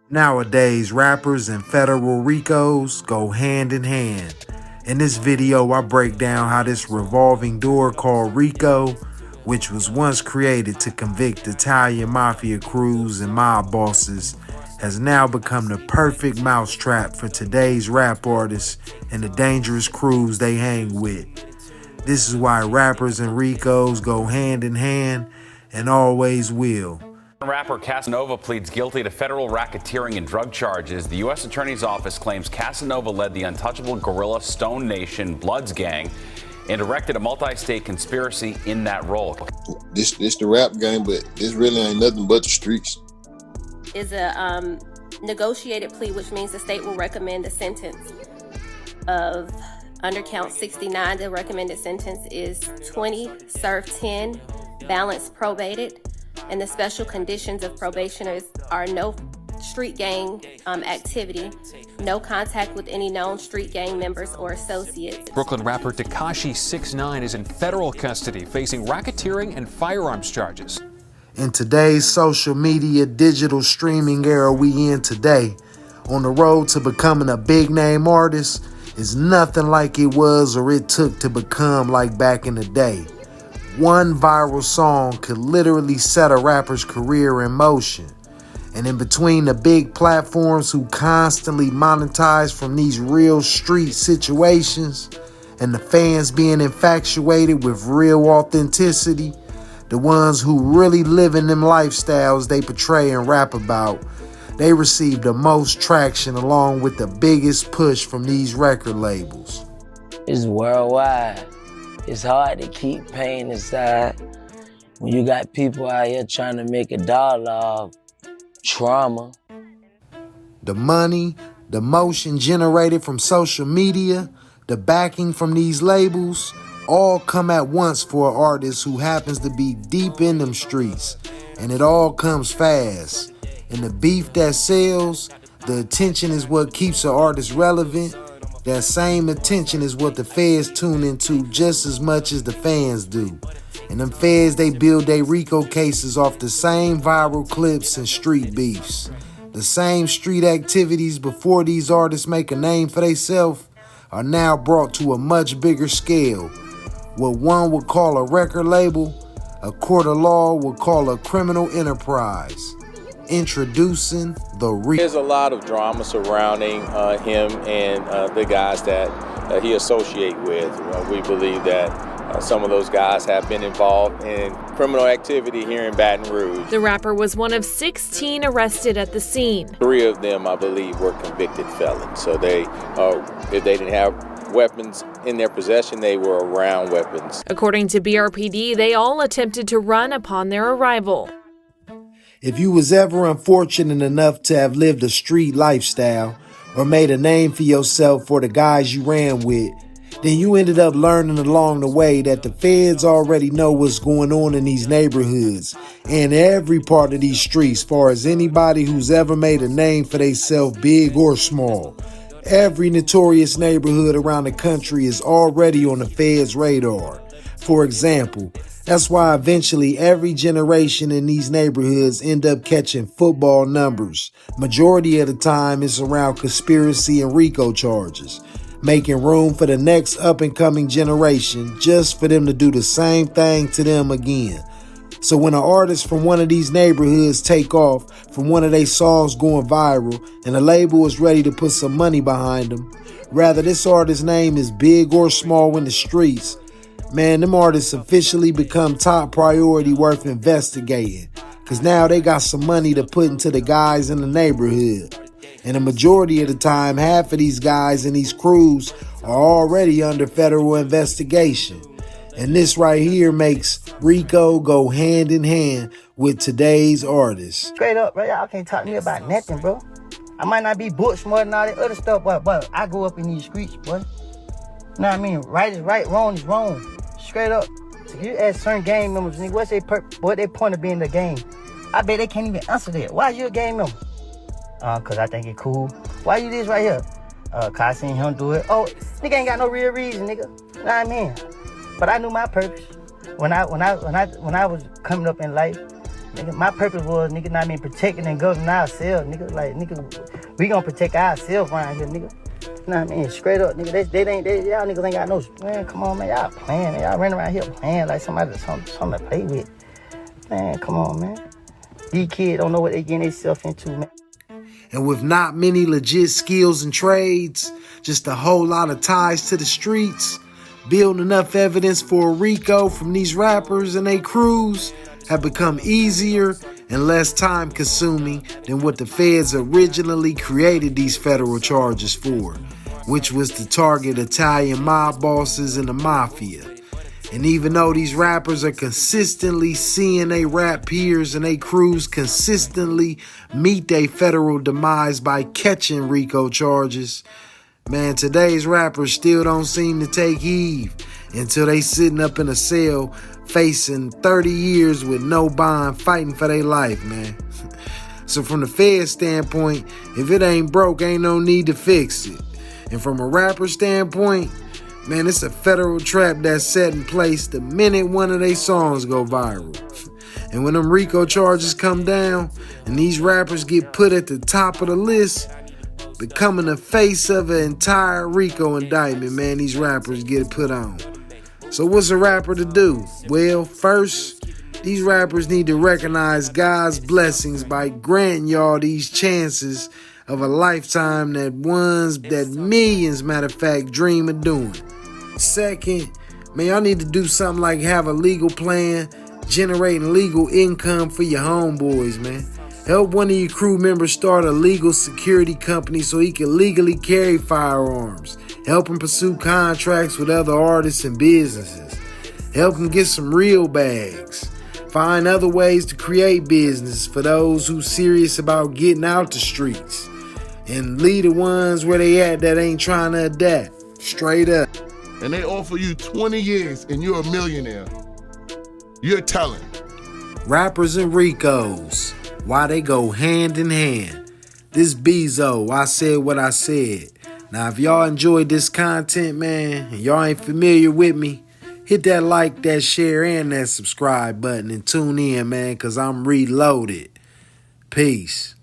Nowadays, rappers and federal Ricos go hand in hand. In this video, I break down how this revolving door called Rico, which was once created to convict Italian mafia crews and mob bosses, has now become the perfect mousetrap for today's rap artists and the dangerous crews they hang with. This is why rappers and Ricos go hand in hand and always will. Rapper Casanova pleads guilty to federal racketeering and drug charges. The U.S. Attorney's Office claims Casanova led the untouchable guerrilla Stone Nation Bloods gang and directed a multi-state conspiracy in that role. This the rap game, but this really ain't nothing but the streets. Is a negotiated plea, which means the state will recommend a sentence of, under count 69, the recommended sentence is 20, serve 10, balance probated. And the special conditions of probationers are no street gang activity, no contact with any known street gang members or associates. Brooklyn rapper Tekashi 6ix9ine is in federal custody facing racketeering and firearms charges. In today's social media digital streaming era we in today, on the road to becoming a big name artist is nothing like it was or it took to become like back in the day. One viral song could literally set a rapper's career in motion. And in between the big platforms who constantly monetize from these real street situations and the fans being infatuated with real authenticity, the ones who really live in them lifestyles they portray and rap about, they receive the most traction along with the biggest push from these record labels. It's worldwide. It's hard to keep pain aside when you got people out here trying to make a dollar off trauma. The money, the motion generated from social media, the backing from these labels, all come at once for an artist who happens to be deep in them streets. And it all comes fast. And the beef that sells, the attention is what keeps an artist relevant. That same attention is what the feds tune into just as much as the fans do. And them feds, they build their Rico cases off the same viral clips and street beefs. The same street activities before these artists make a name for themselves are now brought to a much bigger scale. What one would call a record label, a court of law would call a criminal enterprise. Introducing the Rico. There's a lot of drama surrounding him and the guys that he associate with. We believe that some of those guys have been involved in criminal activity here in Baton Rouge. The rapper was one of 16 arrested at the scene. 3 of them, I believe, were convicted felons. So they, if they didn't have weapons in their possession, they were around weapons. According to BRPD, they all attempted to run upon their arrival. If you was ever unfortunate enough to have lived a street lifestyle or made a name for yourself for the guys you ran with, then you ended up learning along the way that the feds already know what's going on in these neighborhoods and every part of these streets, far as anybody who's ever made a name for themselves, big or small. Every notorious neighborhood around the country is already on the feds' radar. For example, that's why eventually every generation in these neighborhoods end up catching football numbers. Majority of the time it's around conspiracy and Rico charges, making room for the next up-and-coming generation just for them to do the same thing to them again. So when an artist from one of these neighborhoods take off from one of their songs going viral and the label is ready to put some money behind them, whether this artist's name is big or small in the streets, man, them artists officially become top priority worth investigating. Cause now they got some money to put into the guys in the neighborhood. And the majority of the time, half of these guys and these crews are already under federal investigation. And this right here makes Rico go hand in hand with today's artists. Straight up, bro, y'all can't talk to me about nothing, bro. I might not be book smart and all that other stuff, but I grew up in these streets, boy. You know what I mean? Right is right, wrong is wrong. Straight up. If you ask certain gang members, nigga, what they point to be in the game? I bet they can't even answer that. Why you a gang member? Cause I think it cool. Why you this right here? Cause I seen him do it. Oh, nigga ain't got no real reason, nigga. You know what I mean? But I knew my purpose. When I was coming up in life, Nigga, my purpose was, nigga, not mean protecting and governing ourselves, nigga. Like, nigga, we gonna protect ourselves around here, nigga. You know what I mean? Straight up, nigga. Y'all niggas ain't got no, man, come on, man. Y'all playing, man. Y'all running around here playing like something to play with. Man, come on, man. These kids don't know what they getting themselves into, man. And with not many legit skills and trades, just a whole lot of ties to the streets, building enough evidence for a Rico from these rappers and they crews have become easier and less time consuming than what the feds originally created these federal charges for, which was to target Italian mob bosses and the mafia. And even though these rappers are consistently seeing they rap peers and they crews consistently meet their federal demise by catching Rico charges, man, today's rappers still don't seem to take heed until they sitting up in a cell facing 30 years with no bond, fighting for their life, man. So from the Fed standpoint, if it ain't broke, ain't no need to fix it. And from a rapper standpoint, man, it's a federal trap that's set in place the minute one of their songs go viral. And when them Rico charges come down and these rappers get put at the top of the list, becoming the face of an entire Rico indictment, man, these rappers get put on. So what's a rapper to do? Well, first, these rappers need to recognize God's blessings by granting y'all these chances of a lifetime that millions, matter of fact, dream of doing. Second, man, y'all need to do something like have a legal plan, generating legal income for your homeboys, man. Help one of your crew members start a legal security company so he can legally carry firearms. Help him pursue contracts with other artists and businesses. Help him get some real bags. Find other ways to create business for those who serious about getting out the streets. And leave the ones where they at that ain't trying to adapt. Straight up. And they offer you 20 years and you're a millionaire. You're telling. Rappers and Ricos, why they go hand in hand. This Bezo, I said what I said. Now, if y'all enjoyed this content, man, and y'all ain't familiar with me, hit that like, that share, and that subscribe button and tune in, man, because I'm reloaded. Peace.